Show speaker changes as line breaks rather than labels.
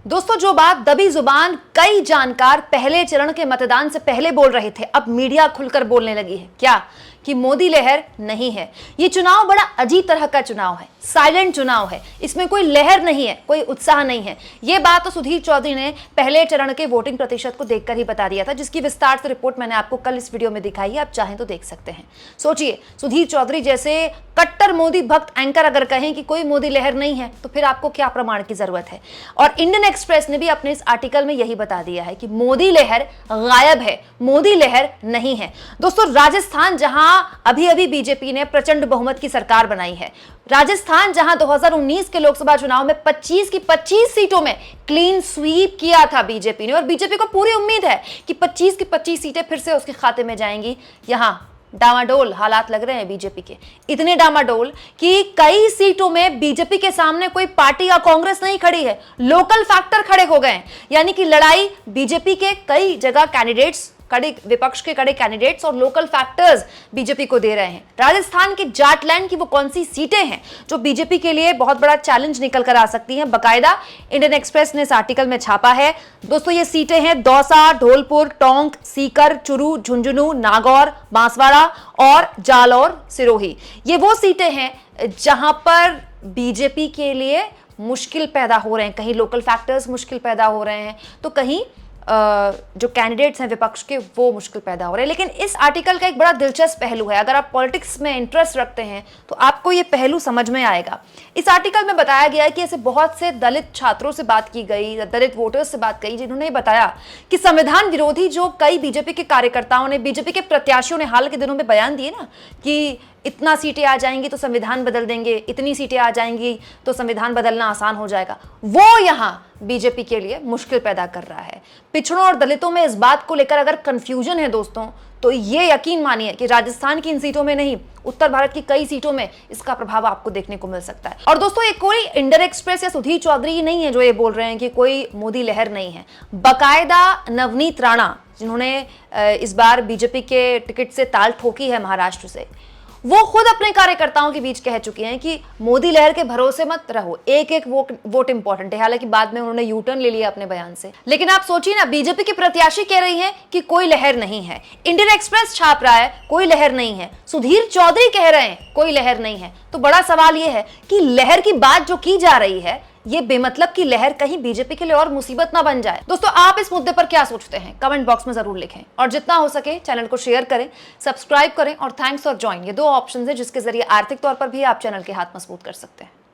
दोस्तों, जो बात दबी जुबान कई जानकार पहले चरण के मतदान से पहले बोल रहे थे, अब मीडिया खुलकर बोलने लगी है। क्या? कि मोदी लहर नहीं है। ये चुनाव बड़ा अजीब तरह का चुनाव है, साइलेंट चुनाव है, इसमें कोई लहर नहीं है, कोई उत्साह नहीं है। ये बात तो सुधीर चौधरी ने पहले चरण के वोटिंग प्रतिशत को देखकर ही बता दिया था, जिसकी विस्तार से रिपोर्ट मैंने आपको कल इस वीडियो में दिखाई है, आप चाहें तो देख सकते हैं। सोचिए, सुधीर चौधरी जैसे कट्टर मोदी भक्त एंकर अगर कहें कि कोई मोदी लहर नहीं है, तो फिर आपको क्या प्रमाण की जरूरत है? और इंडियन एक्सप्रेस ने भी अपने इस आर्टिकल में यही बता दिया है कि मोदी लहर गायब है, मोदी लहर नहीं है। दोस्तों, राजस्थान जहां अभी अभी बीजेपी ने प्रचंड बहुमत की सरकार बनाई है, राजस्थान जहां 2019 के लोकसभा चुनाव में 25 की 25 सीटों में क्लीन स्वीप किया था बीजेपी ने, और बीजेपी को पूरी उम्मीद है कि 25 की 25 सीटें फिर से उसके खाते में जाएंगी। यहां डामाडोल हालात लग रहे हैं बीजेपी के, इतने डामाडोल कि कई सीटों में बीजेपी के सामने कोई पार्टी या कांग्रेस नहीं खड़ी है, लोकल फैक्टर खड़े हो गए हैं। यानी कि लड़ाई बीजेपी के कई जगह कैंडिडेट्स, कड़े विपक्ष के कड़े कैंडिडेट्स और लोकल फैक्टर्स बीजेपी को दे रहे हैं। राजस्थान के जाटलैंड की वो कौन सी सीटें हैं जो बीजेपी के लिए बहुत बड़ा चैलेंज निकल कर आ सकती हैं, बकायदा इंडियन एक्सप्रेस ने इस आर्टिकल में छापा है। दोस्तों, ये सीटें हैं दौसा, धौलपुर, टोंक, सीकर, चुरू, झुंझुनू, नागौर, बांसवाड़ा और जालौर, सिरोही। ये वो सीटें हैं जहां पर बीजेपी के लिए मुश्किल पैदा हो रहे हैं, कहीं लोकल फैक्टर्स मुश्किल पैदा हो रहे हैं, तो कहीं जो कैंडिडेट्स हैं विपक्ष के वो मुश्किल पैदा हो रहे हैं। लेकिन इस आर्टिकल का एक बड़ा दिलचस्प पहलू है, अगर आप पॉलिटिक्स में इंटरेस्ट रखते हैं तो आपको ये पहलू समझ में आएगा। इस आर्टिकल में बताया गया है कि ऐसे बहुत से दलित छात्रों से बात की गई, दलित वोटर्स से बात की, जिन्होंने बताया कि संविधान विरोधी जो कई बीजेपी के कार्यकर्ताओं ने, बीजेपी के प्रत्याशियों ने हाल के दिनों में बयान दिए ना कि इतना सीटें आ जाएंगी तो संविधान बदल देंगे, इतनी सीटें आ जाएंगी तो संविधान बदलना आसान हो जाएगा, वो यहां बीजेपी के लिए मुश्किल पैदा कर रहा है। पिछड़ों और दलितों में इस बात को लेकर अगर कंफ्यूजन है दोस्तों, तो ये यकीन मानिए कि राजस्थान की इन सीटों में नहीं, उत्तर भारत की कई सीटों में इसका प्रभाव आपको देखने को मिल सकता है। और दोस्तों, ये कोई इंडियन एक्सप्रेस या सुधीर चौधरी नहीं है जो ये बोल रहे हैं कि कोई मोदी लहर नहीं है। बकायदा नवनीत राणा, जिन्होंने इस बार बीजेपी के टिकट से ताल ठोकी है महाराष्ट्र से, वो खुद अपने कार्यकर्ताओं के बीच कह चुके हैं कि मोदी लहर के भरोसे मत रहो, एक एक वोट इंपॉर्टेंट है। हालांकि बाद में उन्होंने यू टर्न ले लिया अपने बयान से। लेकिन आप सोचिए ना, बीजेपी की प्रत्याशी कह रही है कि कोई लहर नहीं है, इंडियन एक्सप्रेस छाप रहा है कोई लहर नहीं है, सुधीर चौधरी कह रहे हैं कोई लहर नहीं है। तो बड़ा सवाल यह है कि लहर की बात जो की जा रही है, ये बेमतलब की लहर कहीं बीजेपी के लिए और मुसीबत ना बन जाए। दोस्तों, आप इस मुद्दे पर क्या सोचते हैं? कमेंट बॉक्स में जरूर लिखें, और जितना हो सके चैनल को शेयर करें, सब्सक्राइब करें और थैंक्स और ज्वाइन, ये दो ऑप्शन है जिसके जरिए आर्थिक तौर पर भी आप चैनल के हाथ मजबूत कर सकते हैं।